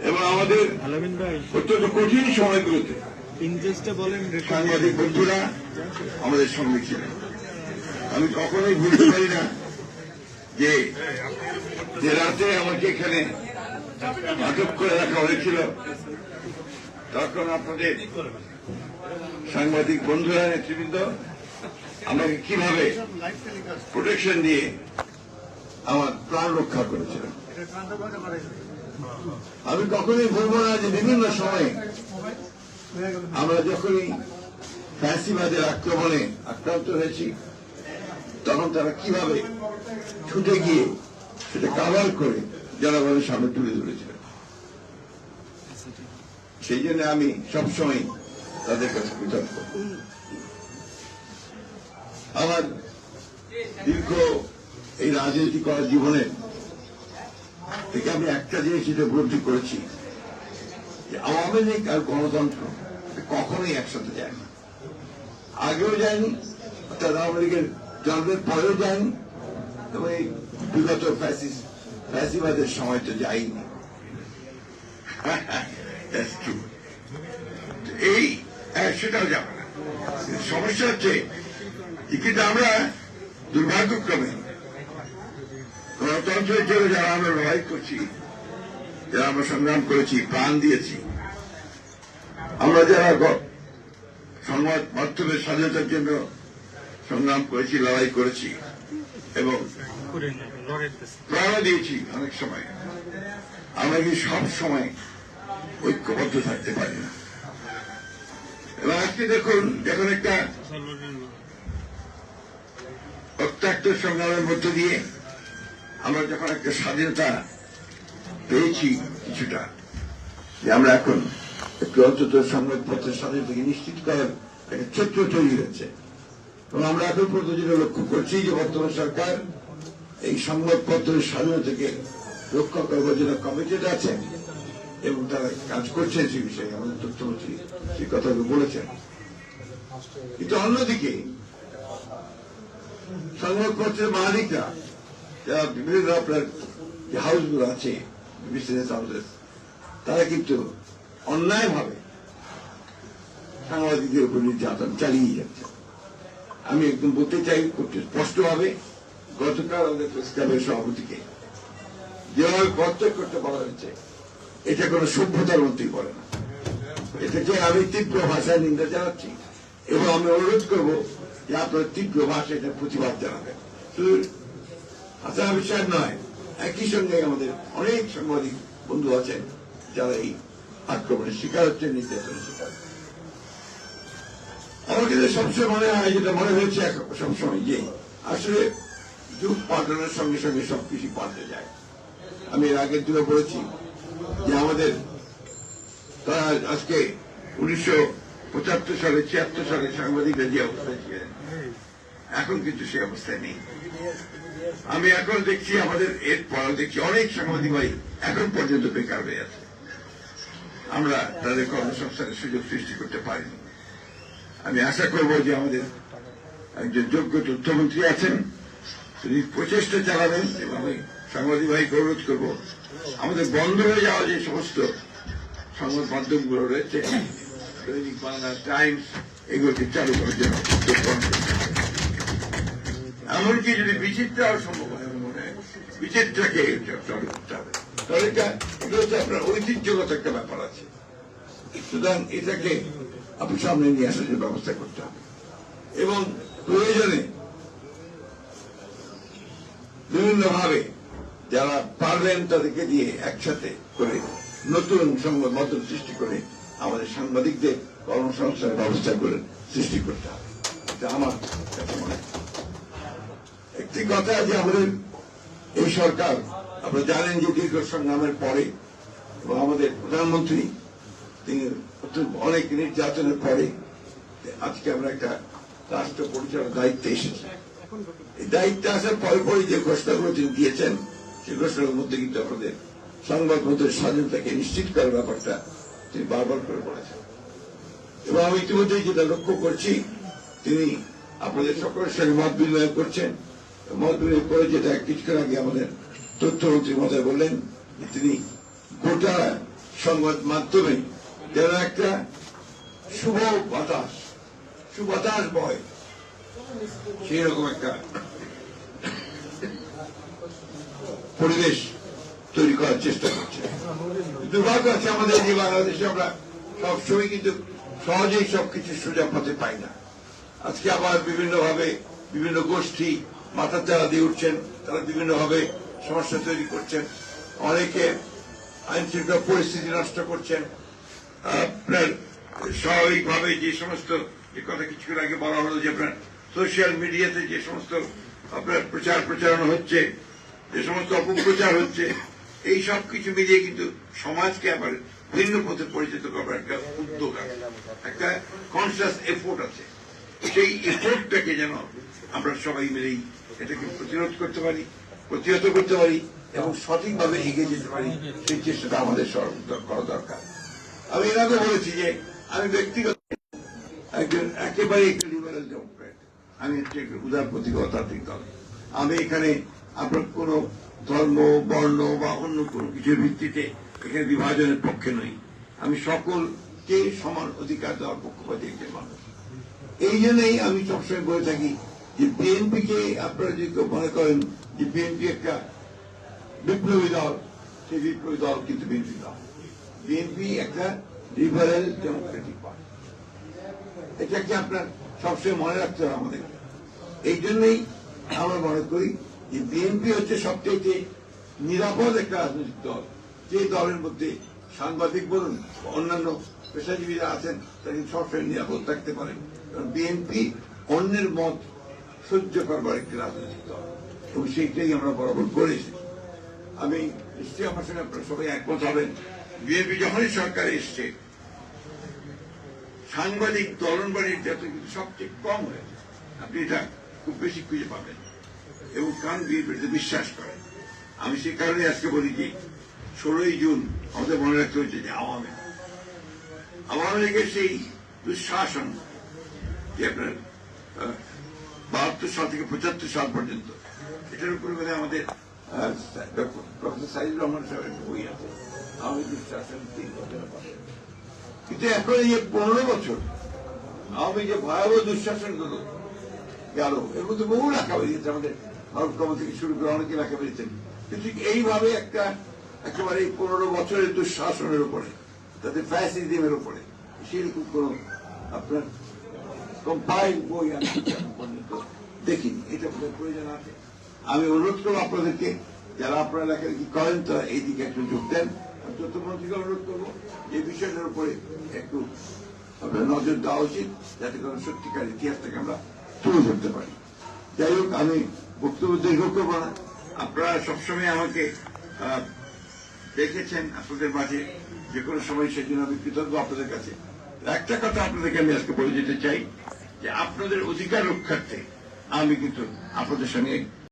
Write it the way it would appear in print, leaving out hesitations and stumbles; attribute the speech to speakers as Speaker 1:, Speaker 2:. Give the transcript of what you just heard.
Speaker 1: এবং আমাদের অত্যন্ত কঠিন সময়গুলোতে সাংবাদিক বন্ধুরা আমাদের সঙ্গে ছিলেন। আমি কখনোই ভুলতে পারি না যে রাতে আমাকে এখানে আটক করে রাখা হয়েছিল, তখন আপনাদের সাংবাদিক বন্ধুরা, নেতৃবৃন্দ আমাকে কিভাবে প্রোটেকশন দিয়ে আমার প্রাণ রক্ষা করেছিল। আমি কখনোই বলবো না যে বিভিন্ন সময়ে আমরা যখনই ফ্যাসিবাদের আক্রমণে আক্রান্ত হয়েছি তখন তারা কিভাবে ছুটে গিয়ে সেটা কাভার করে জনগণের সামনে তুলে ধরেছিল। সেই জন্য আমি সবসময় তাদের কাছে কৃতজ্ঞ। আমার দীর্ঘ এই রাজনীতি করার জীবনে থেকে আমি একটা জিনিস উপলব্ধি করেছি যে আওয়ামী লীগ আর গণতন্ত্র কখনোই একসাথে যায় না, আগেও যায়নি, অর্থাৎ আওয়ামী লীগের জন্মের পরেও যায়নি, এবং এই বিগত ফ্যাসিবাদের সময় তো যায়নি। এই সেটাও যাবে না। সমস্যা হচ্ছে কিন্তু আমরা দুর্ভাগ্যক্রমে গণতন্ত্রের জন্য যারা আমরা লড়াই করছি, যারা আমরা সংগ্রাম করেছি, প্রাণ দিয়েছি, আমরা যারা সংবাদ মাধ্যমের স্বাধীনতার জন্য সংগ্রাম করেছি, লড়াই করেছি এবং প্রাণ দিয়েছি, অনেক সময় আমরা কি সব সময় ঐক্যবদ্ধ থাকতে পারি না। এবং আজকে দেখুন, যখন একটা রক্তাক্ত সংগ্রামের মধ্য দিয়ে আমরা যখন একটা স্বাধীনতা পেয়েছি কিছুটা, যে আমরা এখন একটু অন্তত সংবাদপত্রের স্বাধীনতাকে নিশ্চিত করার একটা ক্ষেত্র তৈরি হয়েছে, এবং আমরা এখন পর্যন্ত যেটা লক্ষ্য করছি যে বর্তমান সরকার এই সংবাদপত্রের স্বাধীনতাকে রক্ষা করবার জন্য কমিটেড আছেন এবং তারা কাজ করছেন সেই বিষয়ে। আমাদের তথ্যমন্ত্রী সেই কথাগুলো বলেছেন। কিন্তু অন্যদিকে সংবাদপত্রের মালিকরা, যারা বিভিন্ন আপনার যে হাউসগুলো আছে, বিজনেস হাউসেস, তারা কিন্তু অন্যায়ভাবে সাংবাদিকদের উপর নির্যাতন চালিয়ে যাচ্ছে। আমি একদম বলতে চাই খুব স্পষ্টভাবে, গতকাল আমাদের প্রেস ক্লাবের সভাপতিকে যেভাবে প্রত্যেক করতে বলা হয়েছে, এটা কোন সভ্যতার মধ্যেই পড়ে না। এটাকে আমি তীব্র ভাষায় নিন্দা জানাচ্ছি এবং আমি অনুরোধ করব যে আপনার তীব্র ভাষায় এটার প্রতিবাদ জানাবেন। শুধু হাসান হাবিব সাহেব নয়, একই সঙ্গে আমাদের অনেক সাংবাদিক বন্ধু আছেন যারা এই আক্রমণের শিকার হচ্ছেন, নির্যাতনের শিকার। আমার কিন্তু সবসময় মনে হয়, যেটা মনে হয়েছে সবসময়, যে আসলে যুগ পাল্টানোর সঙ্গে সঙ্গে সবকিছু পাল্টে যায়। আমি এর আগের দিনে বলেছি যে আমাদের তারা আজকে 1975 সালে 76 সালে সাংবাদিকরা যে অবস্থায় ছিলেন, এখন কিন্তু সে অবস্থায় নেই। আমি এখন দেখছি আমাদের এর পরেও দেখছি অনেক সাংবাদিক ভাই এখন পর্যন্ত বেকার হয়ে আছে। আমরা তাদের কর্মসংস্থানের সুযোগ সৃষ্টি করতে পারিনি। আমি আশা করব যে আমাদের একজন যোগ্য তথ্যমন্ত্রী আছেন, তিনি প্রচেষ্টা চালাবেন এবং আমি সাংবাদিক ভাইকে অনুরোধ করব আমাদের বন্ধ হয়ে যাওয়া যে সমস্ত সংবাদ মাধ্যমগুলো রয়েছে, দৈনিক বাংলা, টাইমস, এগুলোকে চালু করার জন্য এমনকি যদি বিচিত্র হওয়া সম্ভব হয়, আমার মনে হয় বিচিত্রাকে চালু করতে হবে। তাহলে এগুলো হচ্ছে আপনার ঐতিহ্যগত একটা ব্যাপার আছে, সুতরাং এটাকে আপনি সামনে নিয়ে আসার জন্য ব্যবস্থা করতে হবে এবং প্রয়োজনে বিভিন্নভাবে যারা পারবেন তাদেরকে দিয়ে একসাথে করে নতুন সংবাদ মাধ্যম সৃষ্টি করে আমাদের সাংবাদিকদের কর্মসংস্থানের ব্যবস্থা করে সৃষ্টি করতে হবে। এটা আমার কাছে মনে হয়। একটি কথা যে আমাদের এই সরকার, আপনারা জানেন যে দীর্ঘ সংগ্রামের পরে এবং আমাদের প্রধানমন্ত্রী তিনি অনেক নির্যাতনের পরে আজকে আমরা একটা রাষ্ট্র পরিচালনার দায়িত্বে এসেছি। এই দায়িত্বে আসার পরে পরে যে ঘোষণাগুলো তিনি দিয়েছেন, সেই ঘোষণার মধ্যে কিন্তু আপনাদের সংবাদ মাধ্যমের স্বাধীনতাকে নিশ্চিত করার ব্যাপারটা তিনি বারবার করে বলেছেন। এবং আমি ইতিমধ্যেই যেটা লক্ষ্য করছি, তিনি আপনাদের সকলের সঙ্গে মত বিনিময় করছেন। মত বিনিময় করে যেটা কিছুক্ষণ আগে আমাদের তথ্যমন্ত্রী মহোদয় বললেন, তিনি গোটা সংবাদ মাধ্যমে যেন একটা শুভ বাতাস বয়, সেই রকম একটা পরিবেশ তৈরি করার চেষ্টা করছে। দুর্ভাগ্য আছে আমাদের যে বাংলাদেশে আমরা সবসময় কিন্তু সহজেই সবকিছু সোজা পথে পাই না। আজকে আবার বিভিন্ন গোষ্ঠী মাথার চারা দিয়ে উঠছেন, তারা বিভিন্নভাবে সমস্যা তৈরি করছেন, অনেকে আইন শৃঙ্খলা পরিস্থিতি নষ্ট করছেন। আপনার স্বাভাবিকভাবে যে সমস্ত যে কথা কিছুক্ষণ আগে বলা হলো যে আপনার সোশ্যাল মিডিয়াতে যে সমস্ত আপনার প্রচারণা হচ্ছে, যে সমস্ত অপপ্রচার হচ্ছে, এই সব কিছু মিলিয়ে কিন্তু সমাজকে আবার ভিন্ন পথে পরিচিত করবার একটা উদ্যোগ আছে, একটা কনসিয়াস এফোর্ট আছে। সেই এফোর্টটাকে যেন আমরা সবাই মিলেই এটাকে প্রতিহত করতে পারি এবং সঠিকভাবে এগিয়ে যেতে পারি, সেই চেষ্টাটা আমাদের করা দরকার। আমি এর আগে বলেছি যে আমি ব্যক্তিগত একজন একেবারে একটি লিবারেল ডেমোক্রেট, আমি হচ্ছে একটি উদারপন্থী গণতান্ত্রিক দল। আমি এখানে আপনার কোন ধর্ম, বর্ণ বা অন্য কোনো কিছুর ভিত্তিতে এখানে বিভাজনের পক্ষে নই। আমি সকলকে সমান অধিকার দেওয়ার পক্ষপাতী একজন মানুষ। এই জন্যই আমি সবসময় বলে থাকি যে বিএনপিকে আপনারা যদি কেউ মনে করেন যে বিএনপি একটা বিপ্লবী দল, সেই বিপ্লবী দল কিন্তু বিএনপি দল। বিএনপি একটা লিবারেল ডেমোক্রেটিক পার্টি, এটাকে আপনার সবসময় মনে রাখতে হবে আমাদের। এই জন্যই আমরা মনে করি যে বিএনপি হচ্ছে সবচেয়ে নিরাপদ একটা রাজনৈতিক দল, যে দলের মধ্যে সাংবাদিক বলুন অন্যান্য পেশাজীবীরা আছেন তারা সবসময় নিরাপদ থাকতে পারেন। কারণ বিএনপি অন্যের মত সহ্য করবার একটি রাজনৈতিক দল এবং সেইটাই আমরা বরাবর করে এসেছি। আমি নিশ্চয়ই আমার সঙ্গে আপনারা সবাই একমত হবেন, বিএনপি যখনই সরকারে এসছে সাংবাদিক দলনবাড়ির যত কিন্তু সবচেয়ে কম হয়েছে, আপনি এটা খুব বেশি খুঁজে পাবেন এবং কারণ বিএনপিতে বিশ্বাস করেন। আমি সেই কারণে আজকে বলি যে 16ই জুন আমাদের মনে রাখতে হচ্ছে যে আওয়ামী লীগের সেই দুঃশাসন যে আপনার 72 সাল থেকে 75 সাল পর্যন্ত, এটার উপরে বোধহয় আমাদের প্রফেসর সাইদুর রহমান সাহেবের বই আছে, আওয়ামী দুঃশাসন 3 বছরের পাশে। কিন্তু এখন এই 15 বছর আওয়ামী যে ভয়াবহ দুঃশাসন গুলো গেল, এর মধ্যে বহু লেখা বেরিয়েছে, আমাদের ভারত কবর থেকে শুরু করে অনেকে লেখা বেরিয়েছেন। কিন্তু এইভাবে একেবারে 15 বছরের দুঃশাসনের উপরে, তাদের ফ্যাসিজমের উপরে সেরকম কোন আপনার কম্পাইল বই আমি পর্যন্ত দেখিনি। এটা প্রয়োজন আছে। আমি অনুরোধ করবো আপনাদেরকে, যারা আপনারা লেখালেখি করেন তারা এই দিকে একটু যোগ দেন। আমি তথ্যমন্ত্রীকে অনুরোধ করবো এই বিষয়টার উপরে একটু আপনার নজর দেওয়া উচিত, যাতে করে সত্যিকার ইতিহাসটাকে আমরা তুলে ধরতে পারি। যাই হোক, আমি বক্তব্য দীর্ঘ করবো না। আপনারা সবসময় আমাকে দেখেছেন আপনাদের মাঝে, যে কোনো সময় সেজন্য আমি কৃতজ্ঞ আপনাদের কাছে। একটা কথা আপনাদেরকে আমি আজকে বলে যেতে চাই যে আপনাদের অধিকার রক্ষার্থে আমি কিন্তু আপনাদের সঙ্গে